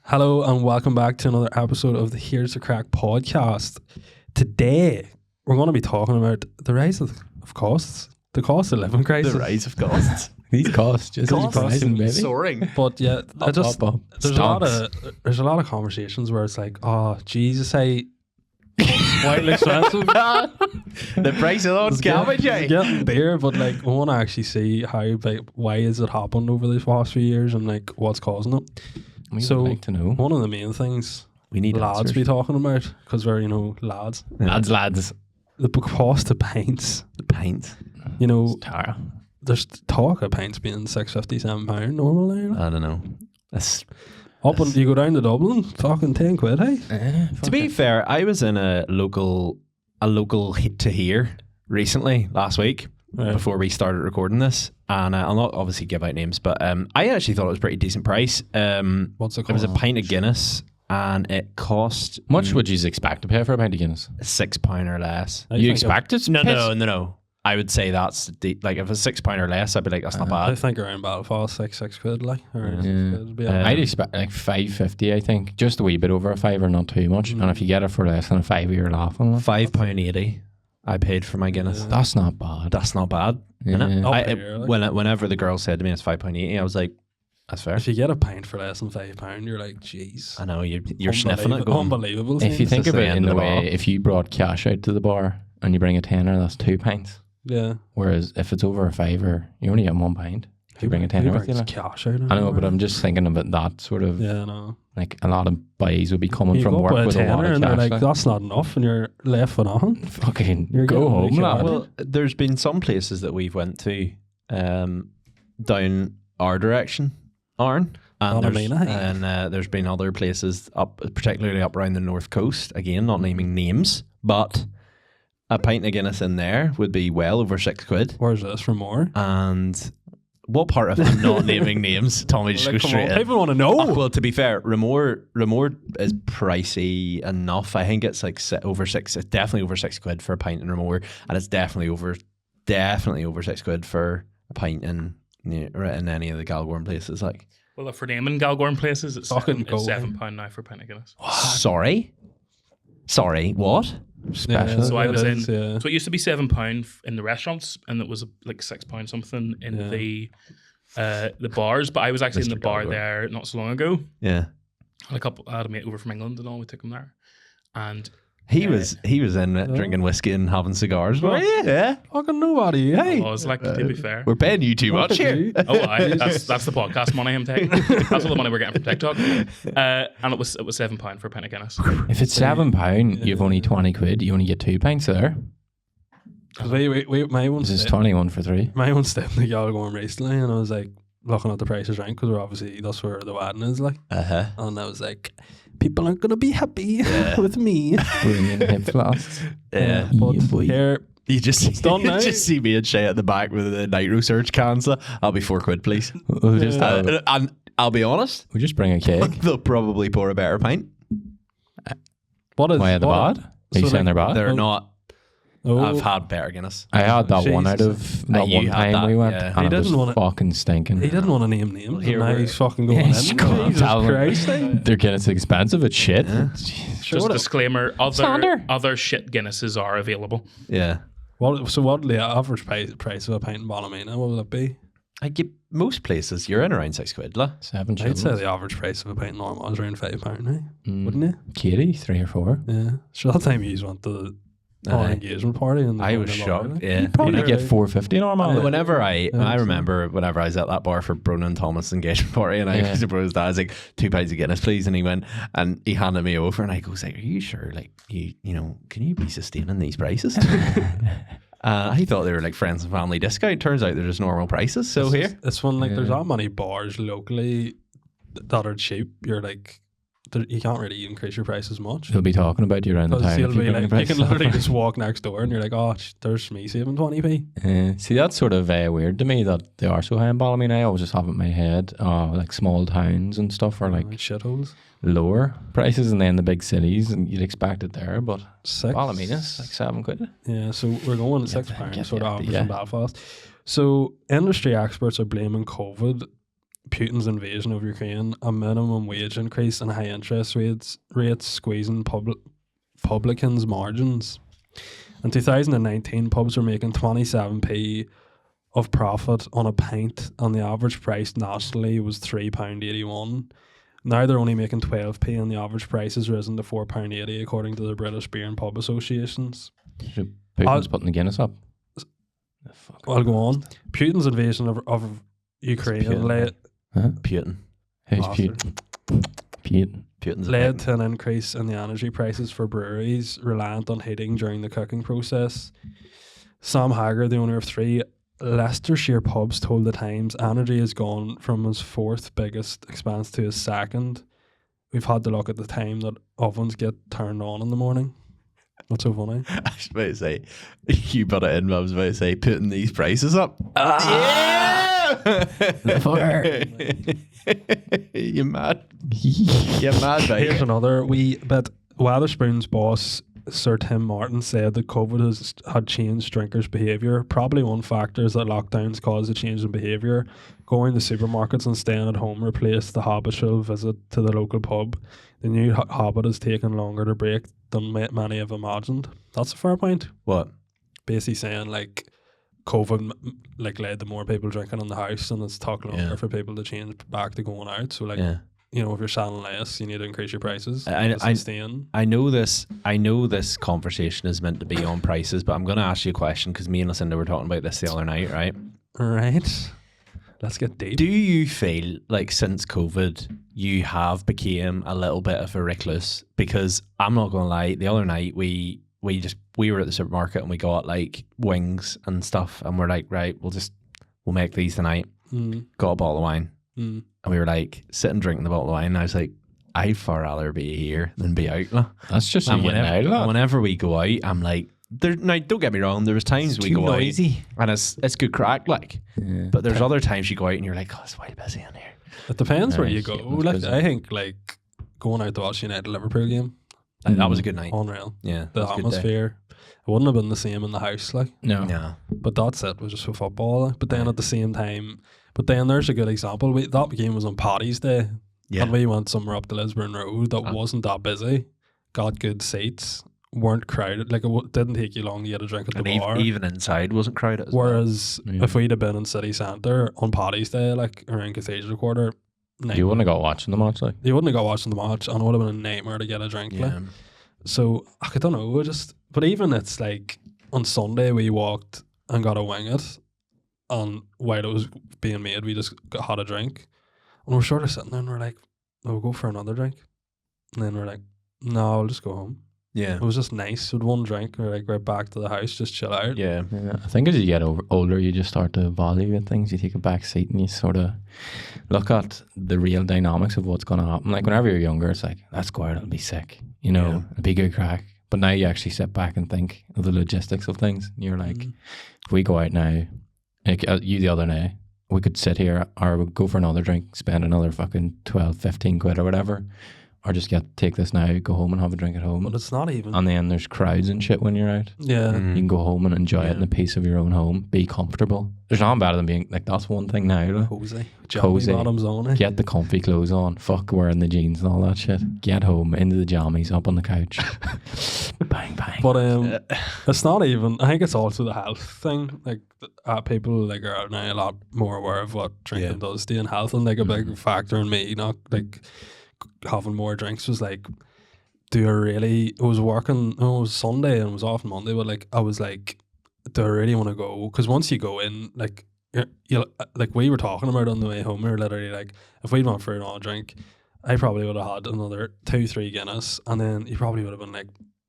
Hello and welcome back to another episode of the Here's the Craic podcast. Today we're going to be talking about the rise of costs, the cost of living crisis. The rise of costs. These costs just rising, baby. Soaring. But yeah, Up. there's a lot of conversations where it's like, oh Jesus, wildly expensive. The price of those cabbage, It's getting there, but like we want to actually see how, like, why has it happened over these past few years and like what's causing it. We So, would like to know. One of the main things We need lads answers. be talking about, because we're, lads, Lads. the cost of pints. The pint. Tara. There's talk of pints being £6.57 normal now. I don't know. And you go down to Dublin, fucking 10 quid, hey? To be fair, I was in a local hit to here recently last week before we started recording this, and I'll not obviously give out names, but I actually thought it was a pretty decent price. What's it called? It was a pint of Guinness, and it cost Much would you expect to pay for a pint of Guinness? £6 or less. I You think expect it? No. I would say that's like if it's £6 or less, I'd be like, that's not I bad. think around Belfast, six quid, like. Or Yeah. 6 quid would be I'd expect like $5.50, I think. Just a wee bit over a fiver, not too much. And if you get it for less than a fiver, you're laughing. £5.80 I paid for my Guinness. Yeah. That's not bad. That's not bad. Yeah. Innit? Up here, like. Whenever the girl said to me it's £5.80, I was like, that's fair. If you get a pint for less than £5, you're like, jeez. I know you're sniffing it. Going, Unbelievable. If you things. think This of is it the in end the of the way, bar. if you brought cash out to the bar and you bring a tenner, that's 2 pints. Yeah. Whereas if it's over a fiver, you only get 1 pint. If you bring a tenner with you. Like. Cash out. I know, but I'm just thinking about that sort of, Yeah, I know. like a lot of boys would be coming You from go up work with with a a lot tenner of and they're cash. like, that's not enough, and you're left with nothing. Fucking You're go getting home, really lad. sure. well, there's been some places that we've went to down our direction, Arn. And there's been other places up, particularly up around the north coast. Again, not naming names, but a pint of Guinness in there would be well over £6. Where's this for more? And what part of I'm not naming names? Tommy, just go straight in. People want to know. Well, to be fair, Ramore is pricey enough. I think it's like over six. It's definitely over £6 for a pint in Ramore, and it's definitely over £6 for a pint in any of the Galgorm places. Like, Well, if we're naming Galgorm places, it's Fucking go. £7 now for a pint of Guinness. sorry, what? Special. So I was in. Yeah. So it used to be £7 in the restaurants, and it was like £6 something in the bars. But I was actually in the bar Galgorm. there not so long ago. Yeah, I had a mate over from England, and all we took him there, and he was in it drinking whiskey and having cigars. Were you? Yeah, Fucking nobody. Hey. I was like, to be fair. we're paying you too much here. Oh, that's the podcast money I'm taking. That's all the money we're getting from TikTok. And it was £7 for a pint of Guinness. If it's £7, you've only 20 quid. You only get 2 pints there. My This is 21 for 3. my own step in the Galgorm recently, and I was like looking at the prices right, because that's where the wedding is, like. And I was like, people aren't gonna be happy with me. Brilliant hip flasks. Yeah. But Yeah, boy. here, You just done now. just see me and Shay at the back with the nitro surge cans. I'll be £4, please. We'll just, And I'll be honest, we'll just bring a cake. they'll probably pour a better pint. what is Why are they what- bad? Are you so, saying like, they're bad? They're not. Oh, I've had better Guinness. I had that one Jesus. out of that You one had time that, we went, yeah. and He it was didn't wanna- fucking stinking. he didn't want to name names, Here and now we're- he's fucking going Yeah, in. he's going Jesus tell them. Christ. They're getting it's expensive. It's shit. Sure, Just disclaimer: Sander. other shit Guinnesses are available. Yeah. what would the average price of a pint in Ballymena, what would it be? I get most places you're in around £6, lah. 7 I'd say shillings. the average price of a pint normal is around £5, wouldn't you? Katie, 3 or 4. Yeah. So that time you went to the engagement party, and I was shocked. Yeah. You Probably get 450 normal. Whenever I remember whenever I was at that bar for Bronan Thomas' engagement party, and I Yeah. was to Bro's dad, I was like, 2 pints of Guinness, please. And he went and he handed me over, and I goes like, are you sure? Like, you know, can you be sustaining these prices? I thought they were like friends and family discount. Turns out they're just normal prices. So here, It's when like there's Yeah. that many bars locally that are cheap. You're like, you can't really increase your price as much. He'll be talking about you around the Because time. you'll if you be bring like, the you can price literally up. just walk next door and you're like, oh, there's me saving 20p. See, that's sort of weird to me that they are so high in Ballymena. I always just have it in my head, like small towns and stuff are like shitholes. lower prices, and then the big cities, and you'd expect it there, but Six. Ballymena's like 7 quid. Yeah, so we're going at Get £6 the- sort of average yeah. in Belfast. So industry experts are blaming COVID Putin's invasion of Ukraine, a minimum wage increase, and high interest rates squeezing publicans' margins. In 2019, pubs were making 27p of profit on a pint, and the average price nationally was £3.81. Now they're only making 12p, and the average price has risen to £4.80 according to the British Beer and Pub Associations. Putin's putting the Guinness up. I'll go on. Putin's invasion of Ukraine led Putin. Who's Putin? Putin's led to an increase in the energy prices for breweries reliant on heating during the cooking process. Sam Hager, the owner of 3 Leicestershire pubs, told the Times energy has gone from his 4th biggest expense to his 2nd. We've had to look at the time that ovens get turned on in the morning. What's so funny? I was about to say, you put it in, I was about to say, putting these prices up. Yeah! You mad? You mad, mate? Here's another wee bit. Weatherspoon's boss, Sir Tim Martin, said that COVID had changed drinkers' behaviour. Probably one factor is that lockdowns caused a change in behaviour. Going to supermarkets and staying at home replaced the habitual visit to the local pub. The new habit has taken longer to break than many have imagined. That's a fair point. What? Basically saying like COVID led to more people drinking in the house, and it's took longer for people to change back to going out. So you know, if you're selling less, you need to increase your prices. I know this conversation is meant to be on prices, but I'm going to ask you a question because me and Lucinda were talking about this the other night, right? Right. Let's get deep. Do you feel like since COVID you have became a little bit of a recluse? Because I'm not going to lie, the other night we were at the supermarket and we got like wings and stuff, and we're like, right, we'll make these tonight. Got a bottle of wine. And we were like sitting drinking the bottle of wine, and I was like, I'd far rather be here than be out. That's just whenever we go out, I'm like, now don't get me wrong, there was times we go noisy out and it's good crack, like, but there's other times you go out and you're like, oh, it's wild busy in here. It depends where you go. Like, I think like going out to watch United Liverpool game, that was a good night. Unreal. Yeah, the atmosphere. It wouldn't have been the same in the house, like. No. But that's it. Was just for football. Like. But then at the same time, there's a good example. That game was on Paddy's Day, and we went somewhere up the Lisburn Road that wasn't that busy. Got good seats, weren't crowded. Like it didn't take you long to get a drink at the bar. Even inside wasn't crowded. Whereas if we'd have been in City Centre on Paddy's Day, like around Cathedral Quarter, you wouldn't have got watching the match. Like you wouldn't have got watching the match, and it would have been a nightmare to get a drink. Yeah. Like. So I don't know. But even it's like on Sunday we walked and got a winged, and while it was being made, we just had a drink, and we're sort of sitting there and we're like, oh, we'll go for another drink, and then we're like, no, I'll just go home. Yeah, it was just nice with one drink. We're like, right back to the house, just chill out. Yeah. I think as you get older, you just start to value things. You take a back seat and you sort of look at the real dynamics of what's going to happen. Like whenever you're younger, it's like, let's go out, it'll be sick, you know, it'll be good crack. But now you actually sit back and think of the logistics of things. You're like, if we go out now, like you the other day, we could sit here or we'd go for another drink, spend another fucking 12, 15 quid or whatever, or just take this now, go home and have a drink at home. But it's not even. And then there's crowds and shit when you're out. Yeah. You can go home and enjoy it in the peace of your own home. Be comfortable. There's nothing better than being, like, that's one thing now. Like. Cozy. Bottoms on it. Get the comfy clothes on. Fuck wearing the jeans and all that shit. Get home, into the jammies, up on the couch. Bang, bang. But it's not even, I think it's also the health thing. Like, people like are now a lot more aware of what drinking does to you and health. And like a big factor in me, not like having more drinks was like, it was working, it was Sunday and it was off on Monday, but like I was like, do I really want to go? Because once you go in, like like we were talking about on the way home, we were literally like, if we'd went for another drink, I probably would have had another 2-3 Guinness, and then you probably would have been like,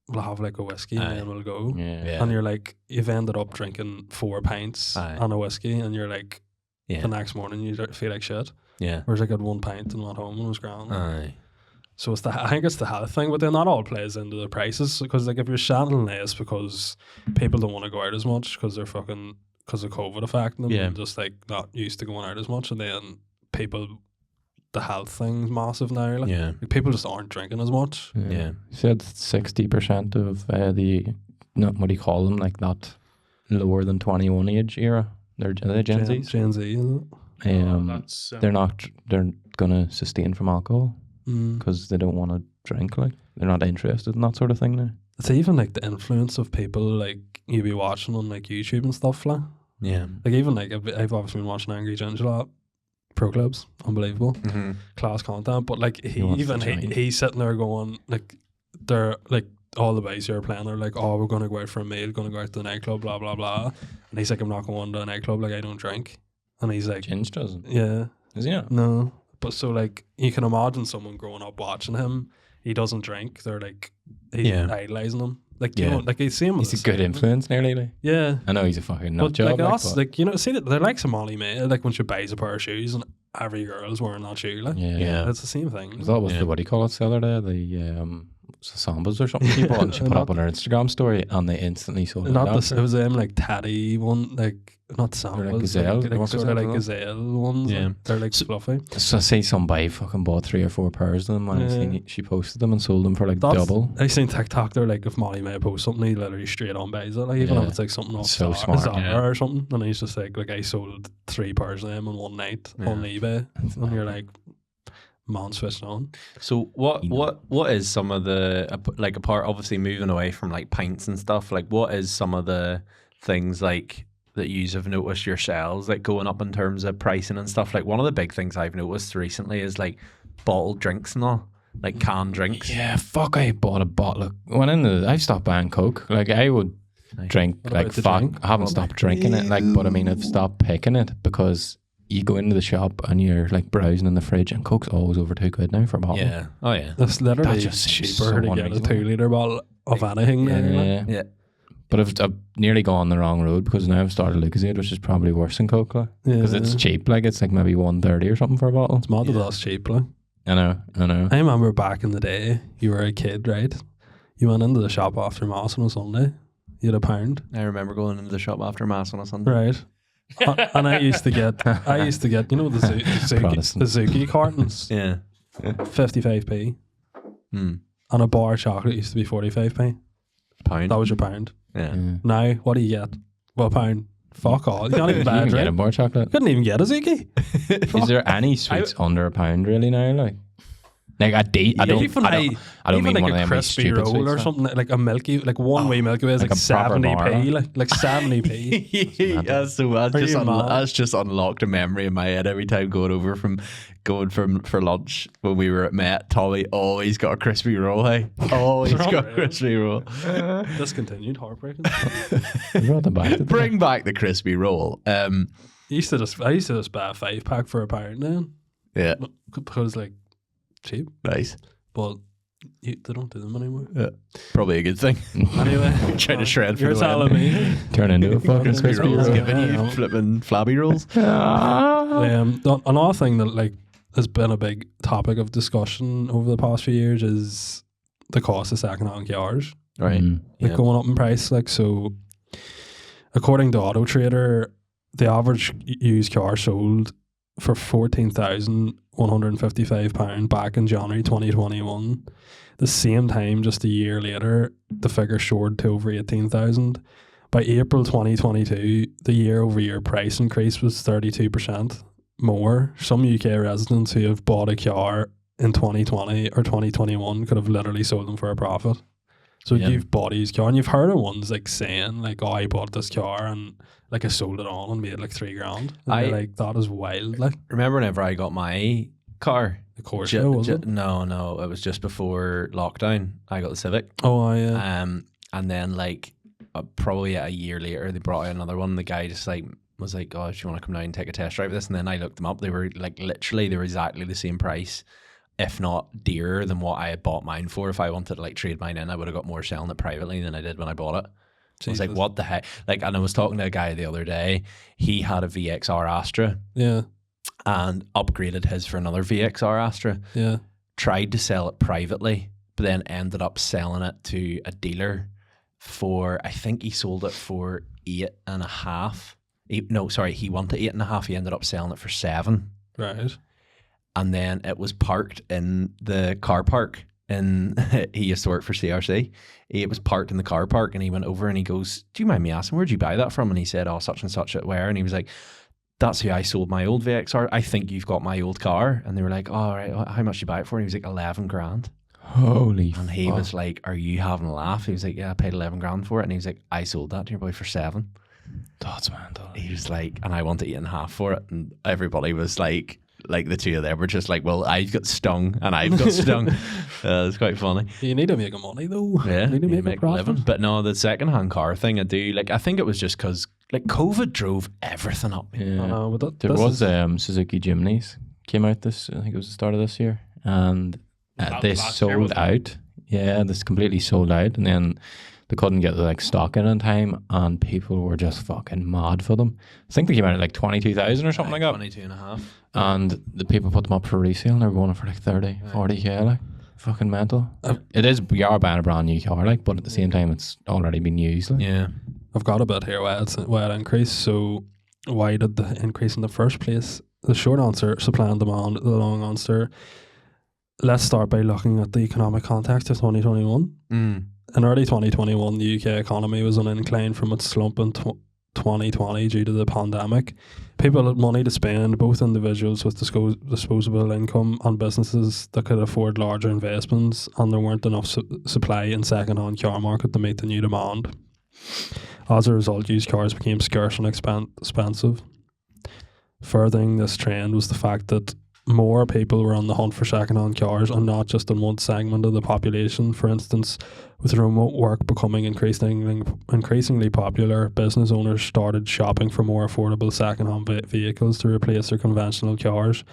we'll have like a whiskey and then we'll go. And you're like, you've ended up drinking 4 pints and a whiskey, and you're like, the next morning you feel like shit. Whereas I got 1 pint and went home and it was grand. So I think it's the health thing, but then that all plays into the prices, because like if you're shanting less because people don't want to go out as much because of COVID affecting them, and just like not used to going out as much, and then the health thing's massive now. Like, like people just aren't drinking as much. You said 60% of what do you call them, like that lower than 21 age era? They're Gen Zs? Gen Z, isn't it? That's they're gonna sustain from alcohol because they don't want to drink. Like they're not interested in that sort of thing now. It's even like the influence of people like you be watching on like YouTube and stuff like. Yeah. Like even like I've obviously been watching Angry Ginger a lot. Pro clubs, unbelievable, class content. But like he's sitting there going like they're like all the boys who are playing are like, oh, we're gonna go out for a meal, gonna go out to the nightclub, blah blah blah. And he's like, I'm not going to a nightclub, like I don't drink. And he's like, Ginge doesn't. yeah, Is he not? no. But so like you can imagine someone growing up watching him. He doesn't drink. They're like he's idolizing him. Like you know, like he's same. He's a good influence, nearly. Like. Yeah, I know he's a fucking nut but job. like us, like you know, see that they're like Somali mate. Like when she buys a pair of shoes and every girl's wearing that shoe. Like yeah, it's the same thing. That was the what do you call it the other day? The Sambas or something she bought and she put up on her Instagram story and they instantly sold not it. It was them like Teddy one, like not Sambas, like gazelle, like sort of like gazelle ones. Yeah, like, they're like fluffy. So I see somebody fucking bought 3 or 4 pairs of them and I seen she posted them and sold them for like double. I seen TikTok. They're like if Molly may post something, he literally straight on buys it. Like even if it's like something off so Zara or something, and he's just like I sold 3 pairs of them in one night on eBay, and you're like. Man switched on. So what is some of the like apart obviously moving away from like pints and stuff, like what is some of the things like that you have noticed yourselves like going up in terms of pricing and stuff? Like one of the big things I've noticed recently is like bottled drinks and all, like canned drinks. Yeah, fuck, I bought a bottle I've stopped buying Coke. Like I would drink like fuck drink? I haven't stopped drinking it, like, but I mean I've stopped picking it because you go into the shop and you're like browsing in the fridge and Coke's always over £2 now for a bottle. Yeah. Oh yeah. That's literally just cheaper so to get a unreasonable. 2-litre bottle of anything now. Yeah. But I've nearly gone the wrong road because now I've started Lucozade, which is probably worse than Coke, like, because it's cheap. Like it's like maybe $1.30 or something for a bottle. It's mad that that's cheap, like. I know. I remember back in the day, you were a kid, right? You went into the shop after Mass on a Sunday. You had £1. I remember going into the shop after Mass on a Sunday. Right. And I used to get, you know, the Zuki cartons. Yeah. 55p. And a bar of chocolate used to be 45p. Pound. That was your £1. Yeah. Now, what do you get? Well, £1. Fuck all. You can't even buy a You can get a drink. bar chocolate. Couldn't even get a Zuki. Is there any sweets under £1 really now? Like I don't even mean like one of a them crispy stupid roll sweets, or something like a milky, like one way Milky Way is like a proper 70p, bar. like 70p. That's just unlocked a memory in my head every time going for lunch when we were at Met. Tommy always got a crispy roll. Hey, always got a crispy roll. Discontinued, heartbreaking. Bring back the crispy roll. I used to just buy a 5-pack for £1 then. Yeah, because like cheap, nice. But they don't do them anymore. Yeah, probably a good thing. Anyway, trying to shred for you're the telling win. me turn into a fucking Crispy crispy rolls, roll. giving you flipping flabby rolls. Another thing that like has been a big topic of discussion over the past few years is the cost of second-hand cars. Right. Like going up in price. Like, so according to Auto Trader, the average used car sold for £14,155 back in January 2021. The same time, just a year later, the figure soared to over 18,000. By April 2022, the year-over-year price increase was 32% more. Some UK residents who have bought a car in 2020 or 2021 could have literally sold them for a profit. So you've bought a used car, and you've heard of ones like saying like, "Oh, I bought this car and like I sold it on and made like $3,000." And like that is wild. Like, remember whenever I got my car? The Corsa, was it? No, it was just before lockdown. I got the Civic. Oh, yeah. And then like probably a year later, they brought out another one. The guy just like was like, "Oh, if you want to come down and take a test drive of this," and then I looked them up. They were like literally, they were exactly the same price, if not dearer than what I had bought mine for. If I wanted to like trade mine in, I would have got more selling it privately than I did when I bought it. So I was like, what the heck? Like, and I was talking to a guy the other day. He had a VXR Astra. Yeah. And upgraded his for another VXR Astra. Yeah. Tried to sell it privately, but then ended up selling it to a dealer for, I think he sold it for 8.5. He wanted 8.5. He ended up selling it for 7. Right. And then it was parked in the car park. And he used to work for CRC. It was parked in the car park, and he went over and he goes, "Do you mind me asking, where'd you buy that from?" And he said, "Oh, such and such at where?" And he was like, that's who I sold my old VXR. I think you've got my old car. And they were like, oh, all right, how much did you buy it for? And he was like, 11 grand. Holy And he was like, are you having a laugh? He was like, yeah, I paid 11 grand for it. And he was like, I sold that to your boy for 7. That's mental. He was like, and I want 8.5 for it. And everybody was like the two of them were just like, well, I've got stung and I've got stung. It's quite funny. You need to make money though. Yeah, you need to make a profit. living. But no, the second-hand car thing, I do like. I think it was just because like COVID drove everything up. Yeah. But There was Suzuki Jimneys came out this, I think it was the start of this year, and they last year, sold wasn't it? out. Yeah, this completely sold out, and then they couldn't get the like stock in time, and people were just fucking mad for them. I think they came out at like 22,000 or something like that. 22.5. And the people put them up for resale, and they're going for like 30, 40k, like fucking mental. It is, you are buying a brand new car, like, but at the same time, it's already been used. Like. Yeah. I've got a bit here why it increased. So why did the increase in the first place? The short answer, supply and demand. The long answer, let's start by looking at the economic context of 2021. In early 2021, the UK economy was on an incline from its slump in 2020 due to the pandemic. People had money to spend, both individuals with disposable income and businesses that could afford larger investments, and there weren't enough supply in second-hand car market to meet the new demand. As a result, used cars became scarce and expensive. Furthering this trend was the fact that more people were on the hunt for second-hand cars, and not just in one segment of the population. For instance, with remote work becoming increasingly popular, business owners started shopping for more affordable second-hand vehicles to replace their conventional cars.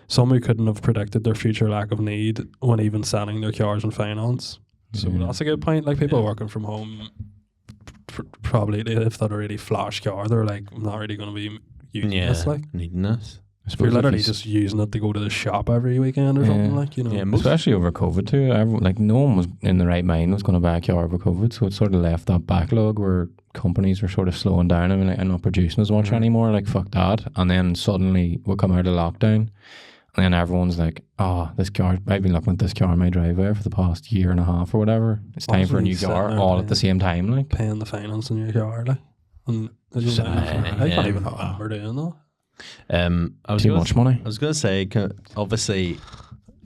Some who couldn't have predicted their future lack of need when even selling their cars in finance. So that's a good point. Like people working from home, probably if they're a really flash car, they're like, I'm not really going to be using this. Like needing this. if you're literally just using it to go to the shop every weekend or something, like, you know. Yeah, especially over COVID too. Everyone, like, no one was in the right mind was going to buy a car over COVID, so it sort of left that backlog where companies were sort of slowing down and like, I'm not producing as much anymore, like fuck that. And then suddenly we come out of lockdown, and then everyone's like, oh, this car, I've been looking at this car in my driveway for the past year and a half or whatever. It's time for a new car, all at the same time, like paying the finance in your car, like, and I can't even remember doing that. I was too much money. I was going to say, obviously,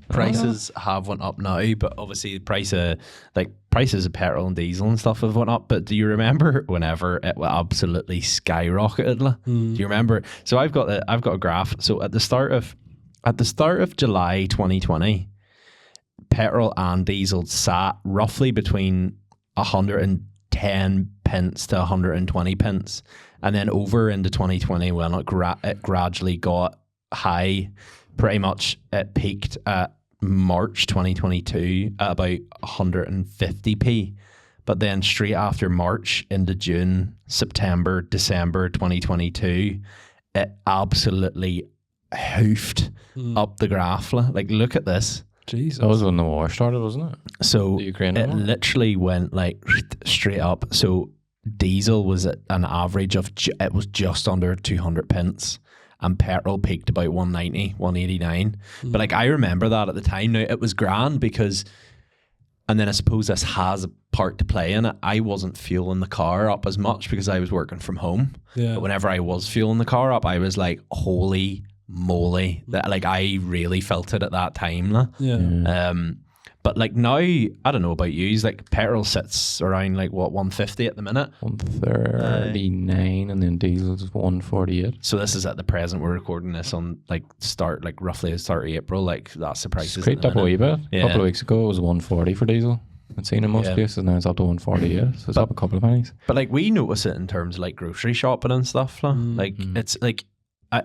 prices have went up now, but obviously prices of petrol and diesel and stuff have went up. But do you remember whenever it absolutely skyrocketed? Do you remember? So I've got a graph. So at the start of July 2020, petrol and diesel sat roughly between 110 pence to 120 pence. And then over into 2020, when it gradually got high, pretty much it peaked at March 2022 at about 150p. But then straight after March into June, September, December 2022, it absolutely hoofed up the graph. Like, look at this. Jesus. That was when the war started, wasn't it? So The Ukraine it war? literally went like straight up. So diesel was at an average of it was just under 200 pence, and petrol peaked about 190, 189. But like, I remember that at the time. Now it was grand because, and then I suppose this has a part to play in it, I wasn't fueling the car up as much because I was working from home. Yeah. But whenever I was fueling the car up, I was like, holy moly, that, like, I really felt it at that time. Yeah. But like now, I don't know about you, like petrol sits around like what, 150 at the minute? 139, and then diesel's 148. So this is at the present. We're recording this on roughly the start of April. Like, that's the prices. Creeped up a wee bit. Yeah. A couple of weeks ago, it was 140 for diesel. I'd seen in most places, now it's up to 148. So it's up a couple of pennies. But like, we notice it in terms of like grocery shopping and stuff. Like, it's like,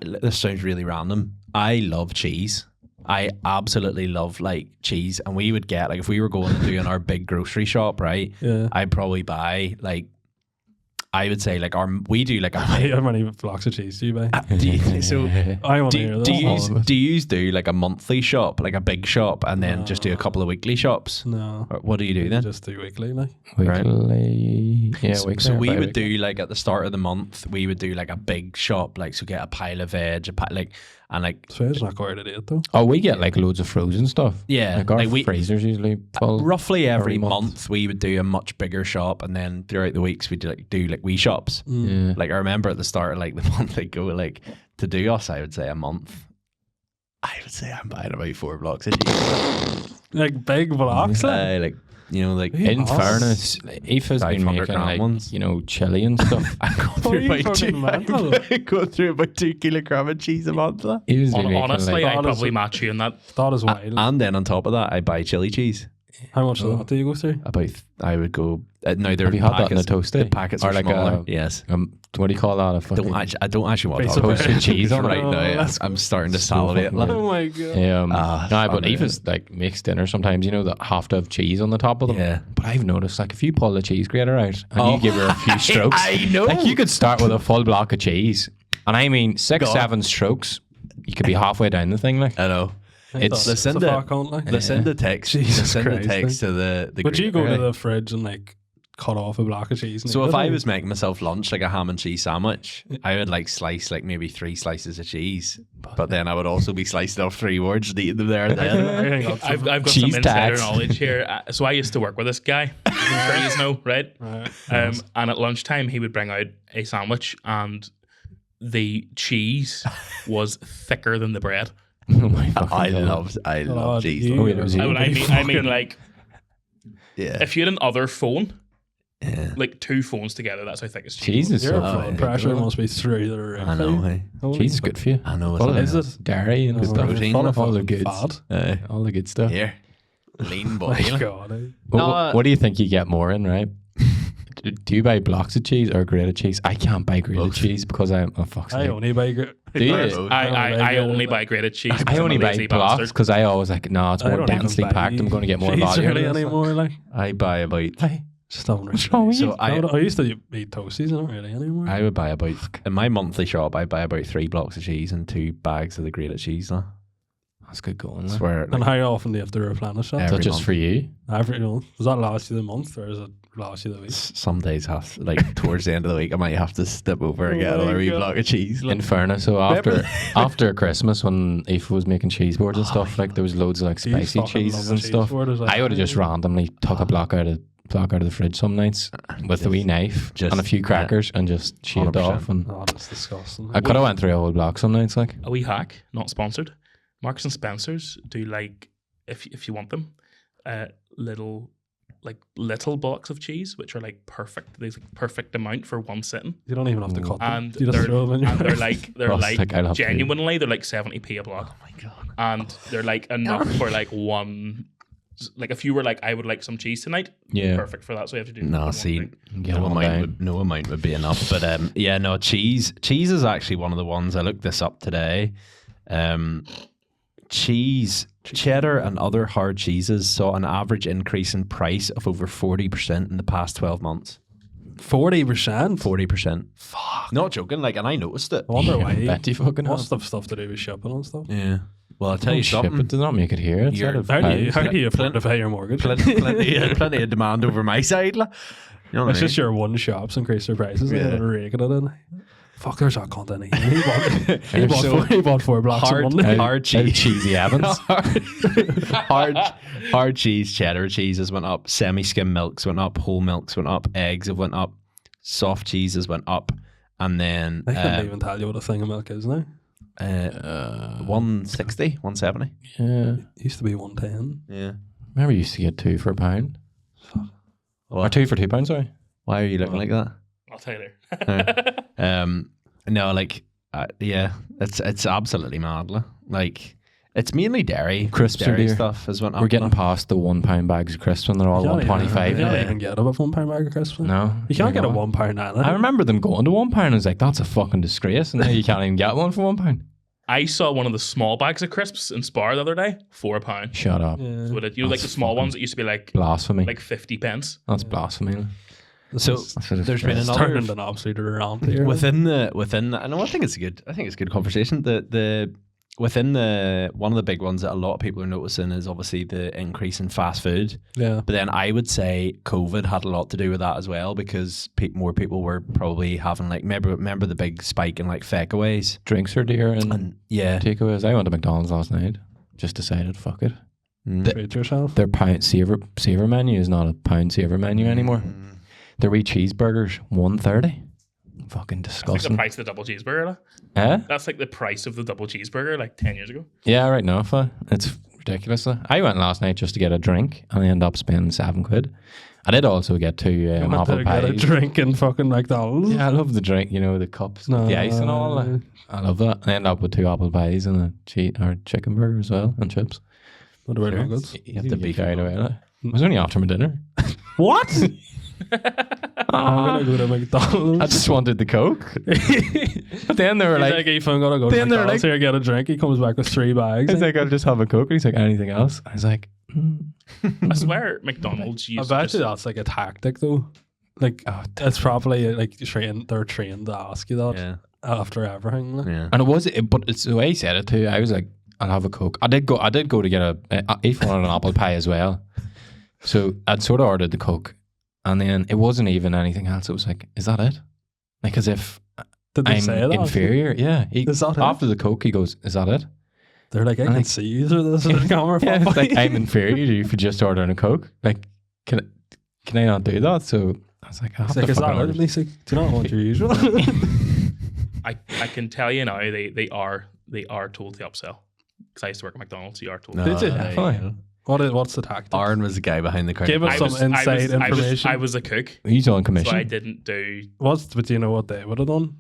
this sounds really random. I love cheese. I absolutely love like cheese, and we would get, like, if we were going and doing our big grocery shop, right? Yeah. I'd probably buy like, I would say like we do like a How many blocks of cheese do you buy? so I want to hear that. do you do like a monthly shop, like a big shop, and then just do a couple of weekly shops? No. Or what do you do then? Just do weekly, like. Weekly. Yeah, weekly. So or we would bi-weekly. do like at the start of the month, we would do like a big shop, like, so get a pile of veg, and like, So it's not quite a date though. Oh, we get like loads of frozen stuff. Yeah, Like our like we- freezer's usually full. roughly every every month. month we would do a much bigger shop, and then throughout the weeks we'd do like wee shops. Yeah. Like, I remember at the start of like the month, I'd go like to do us, I would say a month. I would say I'm buying about 4 blocks of cheese. Like big blocks. Like, you know, like In fairness, Aoife's been 500 making gram like, ones. you know, chili and stuff. I go Are you about fucking mental? I go through about 2 kilogram of cheese a month. Aoife's been making Honestly, like, I probably match you in that. That is wild. And then on top of that, I buy chili cheese. How much of that do you go through? I would go. Now they're have you had that in a packets. toasty? The packets Or are like smaller. a, Yes. what do you call that? A fucking I don't actually want Piece to of talk toasted about cheese on right it. now. That's I'm starting to so salivate. fucking like. Oh my god. No, but funny. Aoife's like makes dinner sometimes, you know, that have to have cheese on the top of them. Yeah. But I've noticed, like, if you pull the cheese grater out and you give her a few strokes, I know. like, you could start with a full block of cheese, and I mean 6, God. 7 strokes, you could be halfway down the thing. Like, I know. it's Listen the to- fuck, can't like. Send the text. Jesus Send the Christ, text to the. Would you go grater. to the fridge and like cut off a block of cheese? And So eat if it, I or- was making myself lunch, like a ham and cheese sandwich, I would like slice like maybe 3 slices of cheese, but then I would also be slicing off 3 words and eating them there and I then. think that's I've got Cheese some insider tax. knowledge here. So I used to work with this guy. I'm sure you know, right? Right. And at lunchtime, he would bring out a sandwich, and the cheese was thicker than the bread. oh my fucking I God. love cheese. you- Oh, yeah, it was I you. mean, like, Yeah. if you had another phone, Yeah. like 2 phones together, that's how thick his cheese. Cheese is Your so Oh, blood fucking pressure good. must be through the roof. I know. Hey. Holy Cheese is fuck. good for you. I know. What It's is it? Dairy and Oh, stuff. protein. full of All the fucking goods. fat. All the good stuff. Here. Lean My boy. God. Eh? What do you think you get more in, right? Do you buy blocks of cheese or grated cheese? I can't buy grated Both. cheese because I'm a fuck's I sake. only buy Do you? I only buy grated cheese. I because I'm only a buy lazy blocks bastard. because I always like, no, it's I more don't even densely buy packed. I'm going to get more cheese value. really out of this. anymore. Like, I buy about. just don't What's wrong with you? So I used to eat toasties, I don't really anymore. I would buy about in my monthly shop. I buy about 3 blocks of cheese and 2 bags of the grated cheese. Now. That's good going. I Like. swear. And how often do you have to replenish that? Is every that just month. for you? Every month. Does that last you the month or is it last you the week? Some days have like towards the end of the week, I might have to step over and Oh get my another wee God. block of cheese. In fairness, so after Christmas when Aoife was making cheese boards and stuff, like there was loads of like Do you spicy fucking cheeses love and cheese stuff. board? Is that- I would have just randomly took a block out of the fridge some nights with a wee knife Just- and a few crackers and just shaved 100%. off. And Oh, that's disgusting. I could have went through a whole block some nights. Like, A wee hack, not sponsored. Marks and Spencers do like, if you want them, little blocks of cheese, which are like perfect. There's like perfect amount for one sitting, You don't even have to cut them. and You just throw them in your they're Ross, like, I'll have to- genuinely they're like 70p a block. Oh my god! And they're like enough for like one. Like if you were like, I would like some cheese tonight, yeah, perfect for that. So you have to do No, one see, thing. get no on amount, down. no amount would be enough. But yeah, no cheese. Cheese is actually one of the ones I looked this up today. Cheese, cheddar, and other hard cheeses saw an average increase in price of over 40% in the past 12 months. 40%. 40%. Fuck. Not joking. Like, and I noticed it. I wonder I why. bet you fucking Must have. have stuff to do with shipping and stuff. Yeah. Well, I'll tell Don't you ship something. it does not make it here. It's You're- out of How do you pounds. afford to pay your mortgage? Plenty of demand over my side. Like. You know what It's I mean? just your one shop's increased their prices. Yeah. They're raking it in. Fuck, there's that content. He So bought 4 blocks hard- of Monday. hard cheese. Cheesy Evans. hard cheese, cheddar cheeses went up, semi-skim milks went up, whole milks went up, eggs have went up, soft cheeses went up, and then I couldn't even tell you what a thing of milk is now. 160, 170. Yeah. It used to be 110. Yeah. Remember you used to get 2 for a pound? Or What? 2 for £2, sorry. Why are you looking like that? I'll tell you later. No, like, yeah, it's absolutely mad. Like, it's mainly dairy. Crisps are dairy dear. stuff has went up. We're getting now. past the £1 bags of crisps when they're all You can't £1.25. even- You can't Yeah. even get a £1 bag of crisps. No. You can't get a You're not. £1 now. I remember them going to £1. I was like, that's a fucking disgrace. And now you can't even get one for £1. I saw one of the small bags of crisps in Spar the other day, £4. Shut up. Yeah. With it, you know, like the small ones that used to be like Blasphemy. 50 pence. That's blasphemy. So That's a there's been disgrace. It's another turned into an absolute rant here. within the I know I think it's a good conversation. The within the one of the big ones that a lot of people are noticing is obviously the increase in fast food. Yeah. But then I would say COVID had a lot to do with that as well, because more people were probably having like remember the big spike in like fakeaways Drinks are dear and yeah. takeaways. I went to McDonald's last night. Just decided, fuck it. Treat yourself. Their pound saver menu is not a pound saver menu anymore. Their wee cheeseburgers, $1.30. fucking That's like the disgusting. price of the double cheeseburger. Like. Eh? That's like the price of the double cheeseburger like 10 years ago. Yeah, right now, it's ridiculous. I went last night just to get a drink, and I ended up spending £7. I did also get 2 You went apple to get a pies. drink in fucking McDonald's. Yeah, I love the drink. You know, the cups, with the ice and all. I love that. I ended up with 2 apple pies and a chicken burger as well, and chips. What about no goods? You have to be carried away. Like. It was only after my dinner. What? I'm gonna go to McDonald's. I just wanted the Coke. But then they were He's like, Ethan, gotta go to then they're McDonald's here, get a drink. He comes back with 3 bags. he's like, I'll just have a Coke. And he's like, anything else? I was like, I swear McDonald's I used bet to you that's like a tactic though. Like it's probably like they're trained to ask you that Yeah. after everything. Like. Yeah. and but it's the way he said it too. I was like, I'll have a Coke. I did go to get Ethan wanted an apple pie as well. So I'd sort of ordered the Coke, and then it wasn't even anything else. It was like, is that it? Like as if Did they I'm say that? inferior. Yeah. Is that it? After the Coke, he goes, is that it? They're like, I And can like- see you through this camera. Yeah, it's probably. like I'm inferior to you for just ordering a Coke. Like, can I not do that? So I was like, I have It's to like, is fucking that it? order. And he's like, do you not want your usual? I can tell you now they are told to upsell. Because I used to work at McDonald's, so you are told. Did you? there Definitely. go. What's the tactic? Aaron was the guy behind the counter. Give us some inside information. I was a cook, He's on so commission. I didn't do But do you know what they would have done?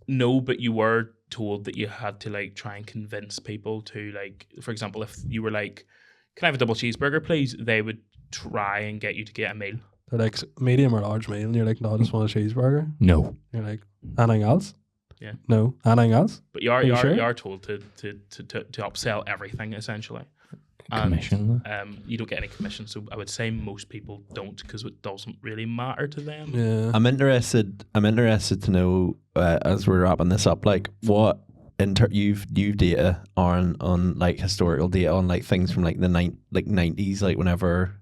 no. But you were told that you had to like try and convince people to like, for example, if you were like, "Can I have a double cheeseburger, please?" They would try and get you to get a meal. They're like medium or large meal, and you're like, no, I just want a cheeseburger. No. You're like, anything else? Yeah. No, anything else? But you are you sure? told to upsell everything essentially. Commission. You don't get any commission, so I would say most people don't because it doesn't really matter to them. Yeah. I'm interested to know as we're wrapping this up, like what you've data on like historical data on like things from like the 90s, like whenever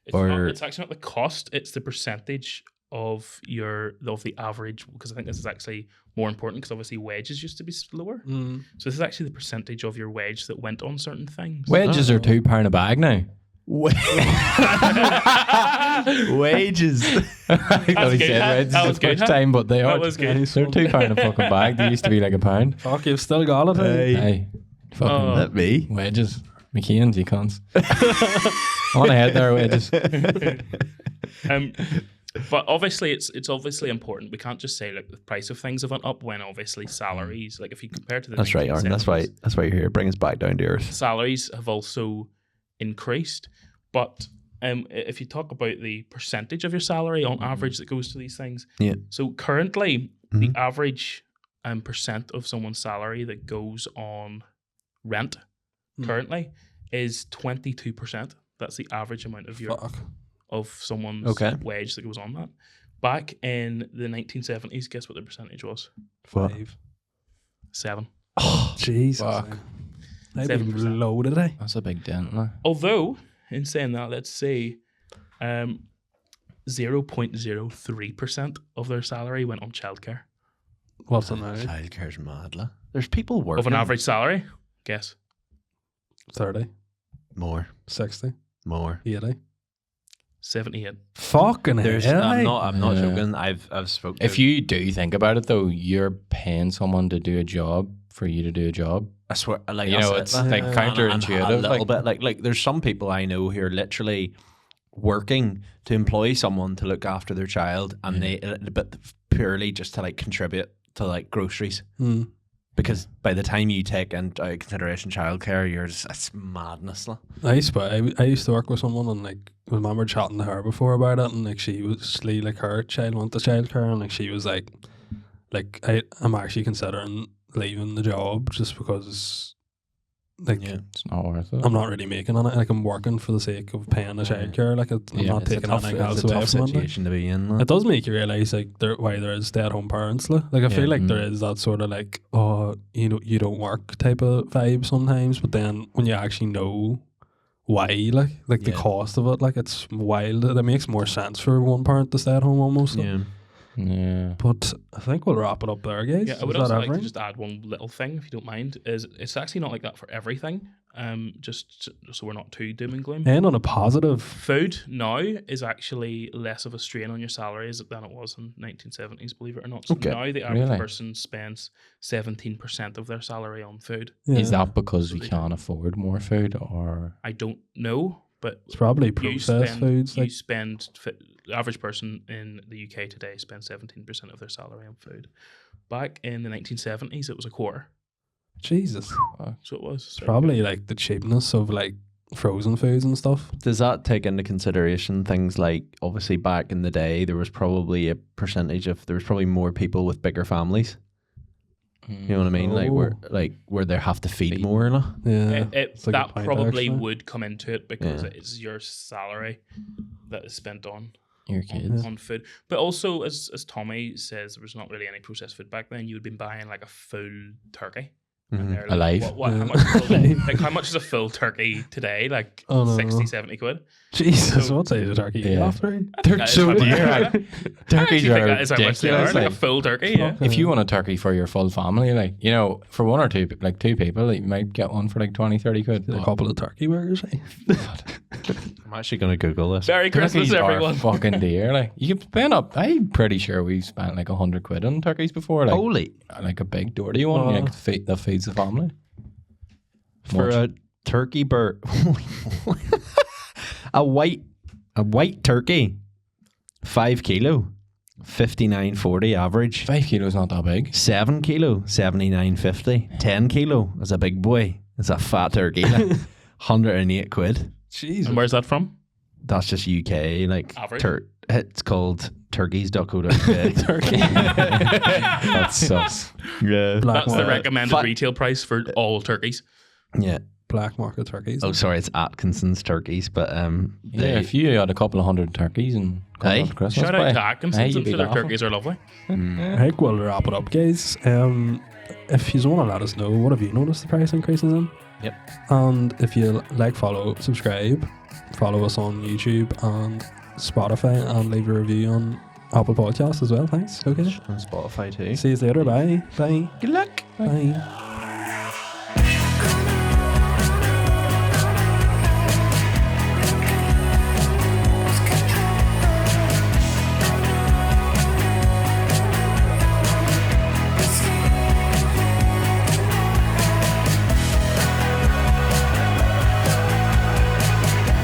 It's actually not the cost; it's the percentage of the average. Because I think this is actually more important because obviously wages used to be slower. Mm. So this is actually the percentage of your wage that went on certain things. Wedges are £2 a bag now. wages. I thought he good, said huh? wedges That the was good, first huh? time, but they That are. was good. They're £2 a fucking bag. They used to be like £1. Fuck, you've still got it. Hey. Hey, fucking Oh. That me. wedges. McKeon's, you cunts. On ahead there, wedges. But obviously, it's obviously important. We can't just say like the price of things have went up when obviously salaries, like if you compare to the That's right, Aaron. That's 1970s, why you're here. Bring us back down to earth. salaries have also increased. But if you talk about the percentage of your salary on average that goes to these things, Yeah. so currently Mhm. the average percent of someone's salary that goes on rent currently is 22%. That's the average amount of your Fuck. of someone's Okay. wage that goes on that. Back in the 1970s, guess what the percentage was? 5. 7. Oh, Jesus. Fuck. They'd 7%. be low today. That's a big dent. Like. Although, in saying that, let's say 0.03% of their salary went on childcare. What's it now? Childcare's mad, la. There's people working. Of an average salary? Guess. 30, More. 60, More. 80. 78. Fucking There's. hell. I'm not Yeah. joking. I've spoken. If you do think about it, though, you're paying someone to do a job for you to do a job. I swear, like You know, that's it's it. like And counterintuitive. a little like, bit. Like there's some people I know who are literally working to employ someone to look after their child, and they but purely just to like contribute to like groceries. Hmm. Because by the time you take into consideration childcare, you're just it's madness. La. I used to work with someone, and like I remember chatting to her before about it, and like she was like her child wanted childcare, and like she was like I'm actually considering leaving the job just because like it's not worth it. I'm not really making on it. Like I'm working for the sake of paying the childcare. Like I'm Yeah, not it's a taking Tough, anything it's else a away tough from it. Like. situation to be in. La. It does make you realize like why there is stay-at-home parents. Like I feel like there is that sort of like you don't work type of vibe sometimes, but then when you actually know why, like the Yeah. cost of it, like it's wild. It makes more sense for one parent to stay at home almost. Like. Yeah. Yeah. But I think we'll wrap it up there, guys. Yeah, I would Is that also like to everything? just add one little thing, if you don't mind. Is it's actually not like that for everything. Just so we're not too doom and gloom. And on a positive, Food now is actually less of a strain on your salaries than it was in 1970s, believe it or not. So Okay. now the average Really? person spends 17% of their salary on food. yeah, Is that because So we they can't afford more food, or I don't know, but it's probably you processed spend, foods. you Like, spend the average person in the UK today spends 17% of their salary on food. Back in the 1970s, it was a quarter. Jesus, So it was. it's probably like the cheapness of like frozen foods and stuff. Does that take into consideration things like, obviously back in the day there was probably more people with bigger families? You know what I mean? Where they have to feed more, no? Yeah, It, it's like a that point, probably actually. would come into it because Yeah. it's your salary that is spent on your kids? on food. But also, as Tommy says, there was not really any processed food back then. You would be buying like a full turkey. And they're like, Alive. What, Yeah. how, much like, how much is a full turkey today? Like Oh, no. 60, 70 quid? Jesus, So- what size of turkey? Yeah. After They're so dear. I Turkeys actually think are that is how much they are. ridiculous. Like a Like, full turkey, yeah. if you want a turkey for your full family, like, you know, for one or two, like two people, you might get one for like 20, 30 quid. a But couple of turkey burgers. Eh? I'm actually going to Google this. Merry Christmas, turkeys are everyone. fucking dear. Like, you can spend up. I'm pretty sure we've spent like 100 quid on turkeys before. Like, Holy. like a big Doherty one, Oh. like, that feeds the family. For Much. a turkey bird. a white turkey, 5 kilo, 59.40 average. 5 kilos not that big. 7 kilo, 79.50. 10 kilo is a big boy. It's a fat turkey. Like, 108 quid. Jesus. And where's that from? That's just UK. Like Average? it's called turkeys.co.uk. Turkey. That's sus. Yeah. Black That's the market, recommended fat- retail price for all turkeys. Yeah. black market turkeys. Oh, sorry, it's Atkinson's turkeys, but Yeah, if you had a couple of hundred turkeys and Aye. for Christmas, Shout out boy, to aye, Atkinson's. you'd I'm be sure their laughing. turkeys are lovely. I think we'll wrap it up, guys. If you want to let us know, what have you noticed the price increases in? Yep. And if you like, follow, subscribe, follow us on YouTube and Spotify, and leave a review on Apple Podcasts as well. Thanks. Okay. on Spotify too. See you later. Bye. Bye. Good luck. Bye.